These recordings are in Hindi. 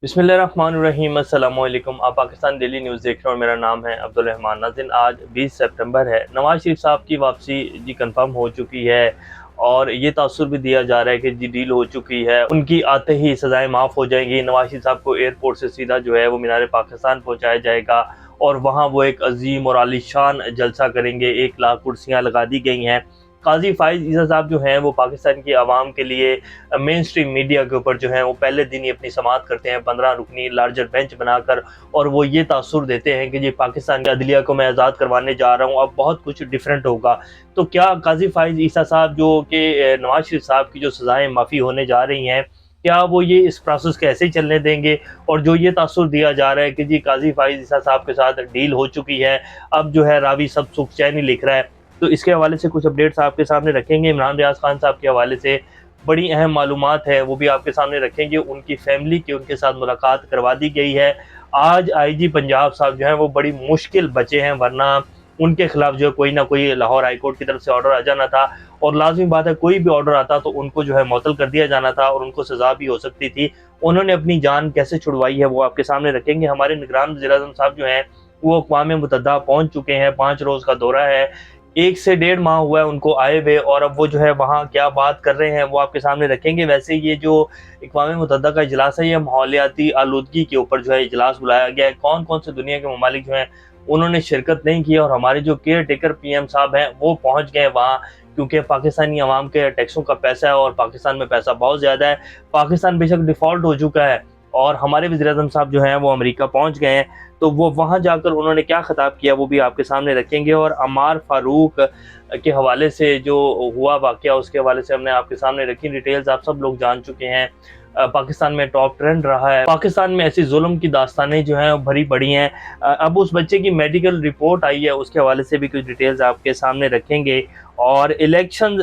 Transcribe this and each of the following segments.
बिस्मिल्लाहिर्रहमानिर्रहीम अस्सलाम वालेकुम। आप पाकिस्तान डेली न्यूज़ देख रहे हो और मेरा नाम है अब्दुल रहमान नाज़रीन। आज 20 सितंबर है। नवाज़ शरीफ साहब की वापसी जी कंफर्म हो चुकी है और ये तासुर भी दिया जा रहा है कि जी डील हो चुकी है, उनकी आते ही सज़ाएं माफ़ हो जाएंगी। नवाज़ शरीफ साहब को एयरपोर्ट से सीधा जो है वो मीनार पाकिस्तान पहुँचाया जाएगा और वहाँ वो एक अजीम और आलीशान जलसा करेंगे। 1 लाख कुर्सियाँ लगा दी गई हैं। काजी फाइज ईसा साहब जो हैं वो पाकिस्तान की आवाम के लिए मेन स्ट्रीम मीडिया के ऊपर जो है वो पहले दिन ही अपनी समाअत करते हैं 15 रुकनी लार्जर बेंच बनाकर, और वो ये तासुर देते हैं कि जी पाकिस्तान की अदलिया को मैं आज़ाद करवाने जा रहा हूँ, अब बहुत कुछ डिफरेंट होगा। तो क्या काजी फाइज ईसा साहब जो कि नवाज शरीफ साहब की जो सज़ाएँ माफ़ी होने जा रही हैं, क्या वो ये इस प्रोसेस को ऐसे ही चलने देंगे? और जो ये तासुर दिया जा रहा है कि जी काजी फाइज ईसा साहब के साथ डील हो चुकी है, अब जो है रावी सब सुख चैन ही लिख रहा है, तो इसके हवाले से कुछ अपडेट्स आपके सामने रखेंगे। इमरान रियाज खान साहब के हवाले से बड़ी अहम मालूमात है, वो भी आपके सामने रखेंगे। उनकी फैमिली की उनके साथ मुलाकात करवा दी गई है। आज आईजी पंजाब साहब जो हैं वो बड़ी मुश्किल बचे हैं, वरना उनके खिलाफ जो है कोई ना कोई लाहौर हाई कोर्ट की तरफ से ऑर्डर आ जाना था, और लाजमी बात है कोई भी ऑर्डर आता तो उनको जो है मुअत्तल कर दिया जाना था और उनको सज़ा भी हो सकती थी। उन्होंने अपनी जान कैसे छुड़वाई है वो आपके सामने रखेंगे। हमारे निगरान वज़ीर-ए-आज़म साहब जो हैं वो अक़वाम मुत्तहिदा पहुँच चुके हैं, 5 रोज़ का दौरा है। 1 से डेढ़ माह हुआ है उनको आए हुए, और अब वो जो है वहाँ क्या बात कर रहे हैं वो आपके सामने रखेंगे। वैसे ये जो अक़वाम मुत्तहिदा का इजलास है, ये माहौलियाती आलूदगी के ऊपर जो है इजलास बुलाया गया है। कौन कौन से दुनिया के ममालिक जो हैं उन्होंने शिरकत नहीं की, और हमारे जो केयर टेकर पीएम साहब हैं वो पहुँच गए वहाँ, क्योंकि पाकिस्तानी अवाम के टैक्सों का पैसा है और पाकिस्तान में पैसा बहुत ज़्यादा है। पाकिस्तान बेशक डिफ़ॉल्ट हो चुका है और हमारे वज़ीर-ए-आज़म साहब जो हैं वो अमेरिका पहुँच गए हैं, तो वो वहाँ जाकर उन्होंने क्या ख़िताब किया वो भी आपके सामने रखेंगे। और अमार फ़ारूक के हवाले से जो हुआ वाक़या उसके हवाले से हमने आपके सामने रखी डिटेल्स, आप सब लोग जान चुके हैं। पाकिस्तान में टॉप ट्रेंड रहा है। पाकिस्तान में ऐसी जुल्म की दास्तानें जो हैं भरी पड़ी हैं। अब उस बच्चे की मेडिकल रिपोर्ट आई है, उसके हवाले से भी कुछ डिटेल्स आपके सामने रखेंगे। और इलेक्शन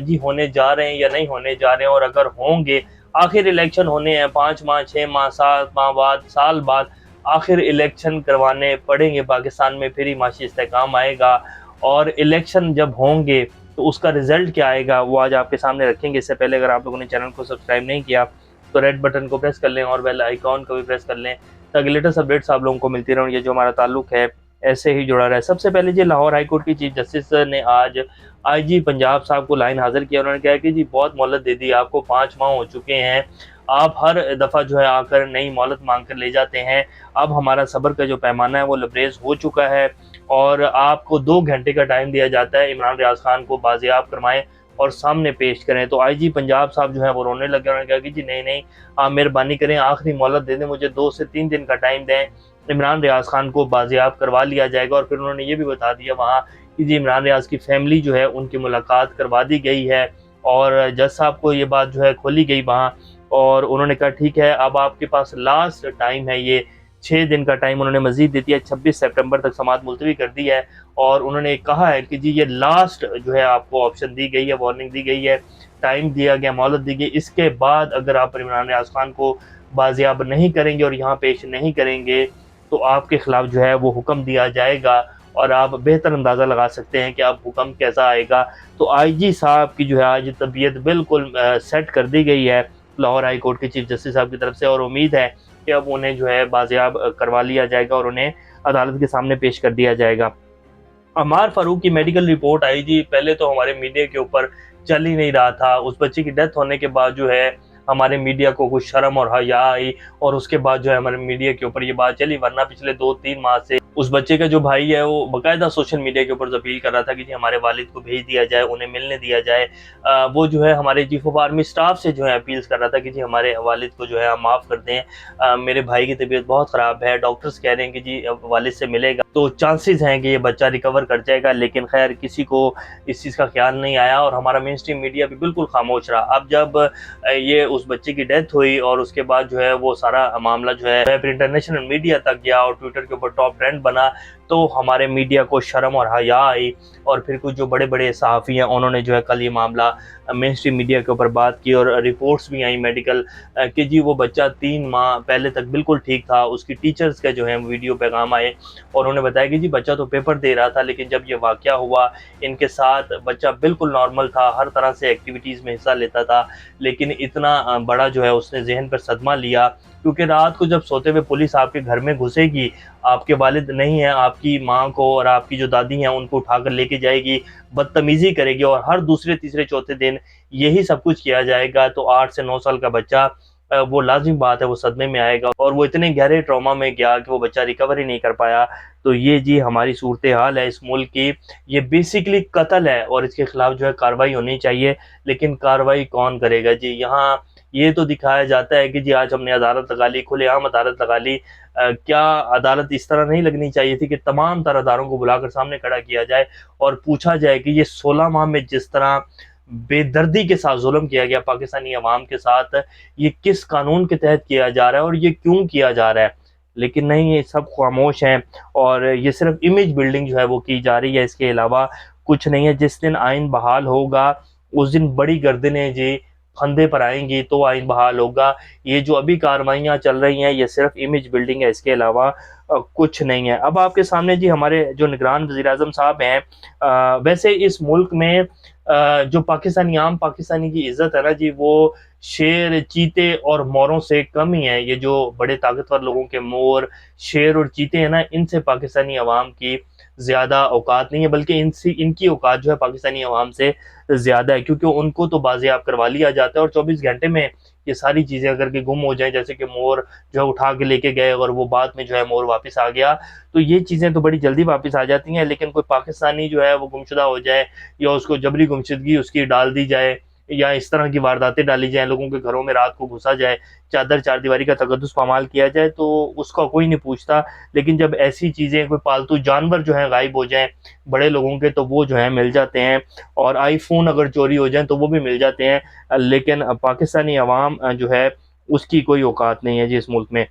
जी होने जा रहे हैं या नहीं होने जा रहे हैं, और अगर होंगे, आखिर इलेक्शन होने हैं 5 माह 6 माह 7 माह बाद, साल बाद आखिर इलेक्शन करवाने पड़ेंगे पाकिस्तान में, फिर ही माशी इस्तेहकाम आएगा। और इलेक्शन जब होंगे तो उसका रिजल्ट क्या आएगा वो आज आपके सामने रखेंगे। इससे पहले अगर आप लोगों ने चैनल को सब्सक्राइब नहीं किया तो रेड बटन को प्रेस कर लें और बेल आइकॉन को भी प्रेस कर लें, ताकि लेटेस्ट अपडेट्स आप लोगों को मिलती रहें। ये जो हमारा ताल्लुक है ऐसे ही जुड़ा रहे। सबसे पहले जी लाहौर हाई कोर्ट की चीफ जस्टिस ने आज आईजी पंजाब साहब को लाइन हाजिर किया। उन्होंने कहा कि जी बहुत मोहलत दे दी, आपको 5 माह हो चुके हैं, आप हर दफ़ा जो है आकर नई मोहलत मांग कर ले जाते हैं। अब हमारा सब्र का जो पैमाना है वो लबरेज हो चुका है और आपको 2 घंटे का टाइम दिया जाता है, इमरान रियाज खान को बाजियाब करवाएं और सामने पेश करें। तो आईजी पंजाब साहब जो है वो रोने लगे। उन्होंने कहा कि जी नहीं नहीं, आप मेहरबानी करें, आखिरी मोहलत दे दें, मुझे 2 से 3 दिन का टाइम दें, इमरान रियाज खान को बाजियाब करवा लिया जाएगा। और फिर उन्होंने ये भी बता दिया वहाँ कि जी इमरान रियाज की फैमिली जो है उनकी मुलाकात करवा दी गई है, और जज साहब को ये बात जो है खोली गई वहाँ, और उन्होंने कहा ठीक है, अब आपके पास लास्ट टाइम है, ये 6 दिन का टाइम उन्होंने मजीद दे दिया, 26 सितंबर तक समाअत मुलतवी कर दी है। और उन्होंने कहा है कि जी ये लास्ट जो है आपको ऑप्शन दी गई है, वार्निंग दी गई है, टाइम दिया गया, मोहलत दी गई। इसके बाद अगर आप इमरान रियाज खान को बाजियाब नहीं करेंगे और यहाँ पेश नहीं करेंगे तो आपके खिलाफ जो है वो हुक्म दिया जाएगा, और आप बेहतर अंदाज़ा लगा सकते हैं कि अब हुक्म कैसा आएगा। तो आईजी साहब की जो है आज तबीयत बिल्कुल सेट कर दी गई है लाहौर हाई कोर्ट के चीफ जस्टिस साहब की तरफ से, और उम्मीद है कि अब उन्हें जो है बाजियाब करवा लिया जाएगा और उन्हें अदालत के सामने पेश कर दिया जाएगा। अमार फारूक की मेडिकल रिपोर्ट आई जी, पहले तो हमारे मीडिया के ऊपर चल ही नहीं रहा था। उस बच्चे की डेथ होने के बाद जो है हमारे मीडिया को कुछ शर्म और हया आई, और उसके बाद जो है हमारे मीडिया के ऊपर ये बात चली, वरना पिछले 2-3 माह से उस बच्चे का जो भाई है वो बाकायदा सोशल मीडिया के ऊपर अपील कर रहा था कि जी हमारे वालिद को भेज दिया जाए, उन्हें मिलने दिया जाए। वो जो है हमारे चीफ ऑफ आर्मी स्टाफ से जो है अपील्स कर रहा था कि जी हमारे वालिद को जो है आप माफ़ कर दें, मेरे भाई की तबीयत बहुत ख़राब है, डॉक्टर्स कह रहे हैं कि जी वालिद से मिलेगा तो चांसेस हैं कि ये बच्चा रिकवर कर जाएगा, लेकिन खैर किसी को इस चीज़ का ख्याल नहीं आया और हमारा मेन स्ट्रीम मीडिया भी बिल्कुल खामोश रहा। अब जब ये उस बच्चे की डेथ हुई और उसके बाद जो है वो सारा मामला जो है फिर इंटरनेशनल मीडिया तक गया और ट्विटर के ऊपर टॉप ट्रेंड बना, तो हमारे मीडिया को शर्म और हया आई, और फिर कुछ जो बड़े बड़े सहाफ़ी हैं उन्होंने जो है कल ये मामला मेन स्ट्रीम मीडिया के ऊपर बात की, और रिपोर्ट्स भी आई मेडिकल कि जी वो बच्चा 3 माह पहले तक बिल्कुल ठीक था। उसकी टीचर्स का जो है वीडियो पैगाम आए और उन्होंने बताया कि जी बच्चा तो पेपर दे रहा था, लेकिन जब ये वाक़या हुआ इनके साथ बच्चा बिल्कुल नॉर्मल था, हर तरह से एक्टिविटीज़ में हिस्सा लेता था, लेकिन इतना बड़ा जो है उसने ज़हन पर सदमा लिया, क्योंकि रात को जब सोते हुए पुलिस आपके घर में घुसेगी, आपके वालिद नहीं हैं, आपकी माँ को और आपकी जो दादी हैं उनको उठाकर लेके जाएगी, बदतमीज़ी करेगी, और हर दूसरे तीसरे चौथे दिन यही सब कुछ किया जाएगा, तो 8 से 9 साल का बच्चा वो लाज़िम बात है वो सदमे में आएगा, और वो इतने गहरे ट्रॉमा में गया कि वो बच्चा रिकवर ही नहीं कर पाया। तो ये जी हमारी सूरत-ए-हाल है इस मुल्क की। ये बेसिकली कत्ल है और इसके खिलाफ जो है कार्रवाई होनी चाहिए, लेकिन कार्रवाई कौन करेगा जी? यहाँ ये तो दिखाया जाता है कि जी आज हमने अदालत लगा ली, खुलेआम अदालत लगा ली। क्या अदालत इस तरह नहीं लगनी चाहिए थी कि तमाम तरहदारों को बुलाकर सामने खड़ा किया जाए और पूछा जाए कि ये 16 माह में जिस तरह बेदर्दी के साथ जुल्म किया गया पाकिस्तानी अवाम के साथ, ये किस कानून के तहत किया जा रहा है और ये क्यों किया जा रहा है? लेकिन नहीं, ये सब खामोश हैं और ये सिर्फ इमेज बिल्डिंग जो है वो की जा रही है, इसके अलावा कुछ नहीं है। जिस दिन आइन बहाल होगा उस दिन बड़ी गर्दनें जी फंदे पर आएंगी, तो आइन बहाल होगा। ये जो अभी कार्रवाइयाँ चल रही हैं ये सिर्फ इमेज बिल्डिंग है, इसके अलावा कुछ नहीं है। अब आपके सामने जी हमारे जो निगरान वज़ीर-ए-आज़म साहब हैं, वैसे इस मुल्क में जो पाकिस्तानी आम पाकिस्तानी की इज़्ज़त है ना जी, वो शेर, चीते और मोरों से कम ही है। ये जो बड़े ताकतवर लोगों के मोर, शेर और चीते हैं ना, इनसे पाकिस्तानी अवाम की ज़्यादा औकात नहीं है, बल्कि इनसे इनकी औकात जो है पाकिस्तानी अवाम से ज़्यादा है, क्योंकि उनको तो बाज़ेयाब करवा लिया जाता है और 24 घंटे में ये सारी चीज़ें अगर के गुम हो जाएँ, जैसे कि मोर जो है उठा के लेके गए और वो बाद में जो है मोर वापस आ गया, तो ये चीज़ें तो बड़ी जल्दी वापस आ जाती हैं। लेकिन कोई पाकिस्तानी जो है वो गुमशुदा हो जाए या उसको जबरी गुमशुदगी उसकी डाल दी जाए या इस तरह की वारदातें डाली जाएँ, लोगों के घरों में रात को घुसा जाए, चादर चारदीवारी का तकद्दुस पामाल किया जाए, तो उसका कोई नहीं पूछता। लेकिन जब ऐसी चीज़ें, कोई पालतू जानवर जो हैं गायब हो जाएँ बड़े लोगों के, तो वो जो है मिल जाते हैं, और आईफ़ोन अगर चोरी हो जाएँ तो वो भी मिल जाते हैं। लेकिन पाकिस्तानी अवाम जो है उसकी कोई औकात नहीं है जी इस मुल्क में।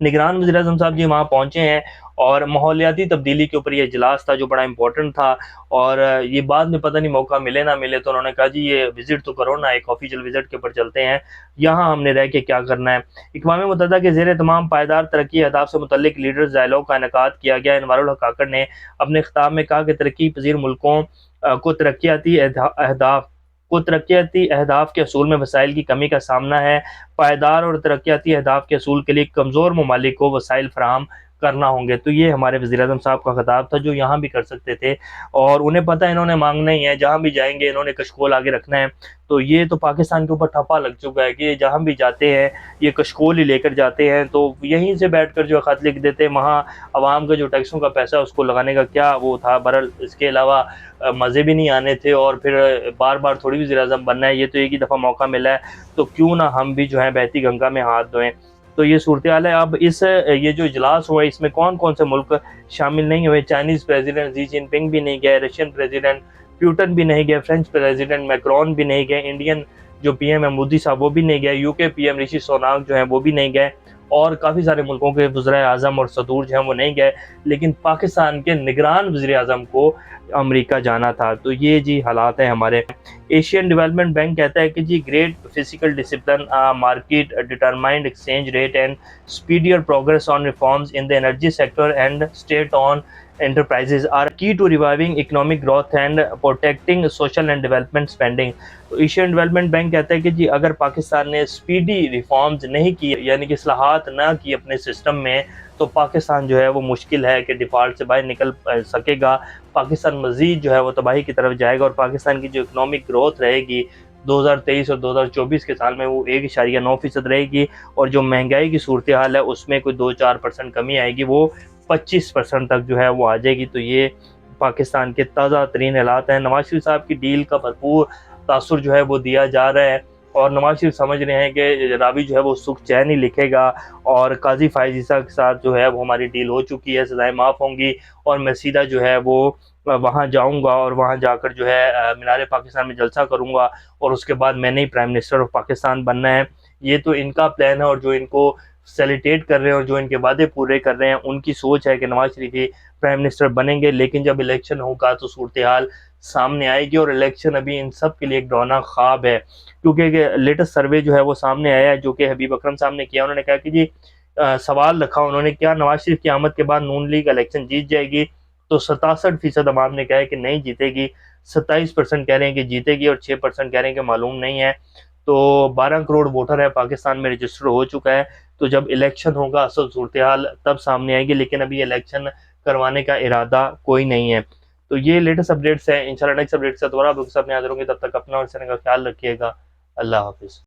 निगरान वज़ीर-ए-आज़म साहब जी वहाँ पहुँचे हैं और माहौलियाती तब्दीली के ऊपर ये इजलास था जो बड़ा इम्पोर्टेंट था, और ये बाद में पता नहीं मौका मिले ना मिले, तो उन्होंने कहा जी ये विज़िट तो करो ना, एक ऑफ़िशियल विज़िट के ऊपर चलते हैं, यहाँ हमने रह के क्या करना है। इक़वाम मुत्तहिदा के ज़ेर तमाम पायदार तरक्की अहदाफ़ से मुतल्लिक़ लीडर्स डायलॉग का इनेकाद किया गया। अनवारुल हक काकड़ ने अपने ख़िताब में कहा कि तरक्की पज़ीर मुल्कों को तरक्याती अहदाफ़ के हसूल में वसाइल की कमी का सामना है। पायदार और तरक्याती अहदाफ़ के हसूल के लिए कमज़ोर ममालिक को वसाइल फ़राहम करना होंगे। तो ये हमारे वज़ीर-ए-आज़म साहब का ख़िताब था जो यहाँ भी कर सकते थे, और उन्हें पता है इन्होंने मांगना ही है, जहाँ भी जाएँगे इन्होंने कशकोल आगे रखना है। तो ये तो पाकिस्तान के ऊपर ठप्पा लग चुका है कि ये जहाँ भी जाते हैं ये कशकोल ही लेकर जाते हैं, तो यहीं से बैठकर जो है ख़त लिख देते हैं, वहाँ आवाम का जो टैक्सों का पैसा है उसको लगाने का क्या वो था। बहरहाल इसके अलावा मज़े भी नहीं आने थे, और फिर बार-बार थोड़ी वज़ीर-ए-आज़म बनना है, ये तो एक ही दफ़ा मौका मिला है, तो क्यों ना हम भी जो है बहती गंगा में हाथ धोएँ। तो ये सूरत-ए-हाल है। अब ये जो इजलास हुआ इसमें कौन-कौन से मुल्क शामिल नहीं हुए? चाइनीज़ प्रेसिडेंट शी जिनपिंग भी नहीं गए, रशियन प्रेसिडेंट पुतिन भी नहीं गए, फ्रेंच प्रेसिडेंट मैक्रोन भी नहीं गए, इंडियन जो पीएम है मोदी साहब वो भी नहीं गए, यूके पीएम ऋषि सुनाक जो हैं वो भी नहीं गए, और काफ़ी सारे मुल्कों के वज़ीर-ए-आज़म और सदूर जो हैं वो नहीं गए। लेकिन पाकिस्तान के निगरान वज़ीर-ए-आज़म को अमेरिका जाना था। तो ये जी हालात हैं हमारे। एशियन डेवलपमेंट बैंक कहता है कि जी great physical discipline, market determined exchange rate and speedier progress on reforms in the energy sector and state on enterprises are key to reviving economic growth and protecting social and development spending। तो एशियन डेवलपमेंट बैंक कहता है कि जी अगर पाकिस्तान ने स्पीडी रिफॉर्म्स नहीं किए, यानी कि इस्लाहात ना की अपने सिस्टम में, तो पाकिस्तान जो है वो मुश्किल है कि डिफ़ॉल्ट से बाहर निकल सकेगा। पाकिस्तान मज़ीद जो है वो तबाही की तरफ जाएगा, और पाकिस्तान की जो इकनॉमिक ग्रोथ रहेगी 2023 और 2024 के साल में वो 1.9% रहेगी, और जो महंगाई की सूरत हाल है उसमें कोई 2-4% कमी आएगी, वो 25% तक जो है वो आ जाएगी। तो ये पाकिस्तान के ताज़ा तरीन हालात हैं। नवाज शरीफ साहब की डील का भरपूर तासुर जो है वो दिया जा रहा है, और नवाज शरीफ समझ रहे हैं कि रावी जो है वो सुख चैन ही लिखेगा, और काजी फायज़ ईसा के साथ जो है वो हमारी डील हो चुकी है, सज़ाएँ माफ़ होंगी, और मैं सीधा जो है वो वहाँ जाऊँगा और वहाँ जाकर जो है मीनार पाकिस्तान में जलसा करूँगा, और उसके बाद मैंने ही प्राइम मिनिस्टर ऑफ पाकिस्तान बनना है। ये तो इनका प्लान है, और जो इनको फैसिलिटेट कर रहे हैं और जो इनके वादे पूरे कर रहे हैं, उनकी सोच है कि नवाज शरीफ ही प्राइम मिनिस्टर बनेंगे, लेकिन जब इलेक्शन होगा तो सूरत हाल सामने आएगी। और इलेक्शन अभी इन सब के लिए एक डरावना ख्वाब है, क्योंकि लेटेस्ट सर्वे जो है वो सामने आया है, जो कि हबीब अकरम साहब ने किया। उन्होंने कहा कि जी सवाल रखा उन्होंने, क्या नवाज शरीफ की आमद के बाद नून लीग इलेक्शन जीत जाएगी? तो 67% अवाम ने कहा है कि नहीं जीतेगी, 27% कह रहे हैं कि जीतेगी और 6% कह रहे हैं कि मालूम नहीं है। तो 12 करोड़ वोटर है पाकिस्तान में, रजिस्टर हो चुका है। तो जब इलेक्शन होगा असल सूरत हाल तब सामने आएगी, लेकिन अभी इलेक्शन करवाने का इरादा कोई नहीं है। तो ये लेटेस्ट अपडेट्स है, इंशाल्लाह नेक्स्ट अपडेट से दोबारा आपके सामने हाजिर होंगे। तब तक अपना और का ख्याल रखिएगा। अल्लाह हाफिज़।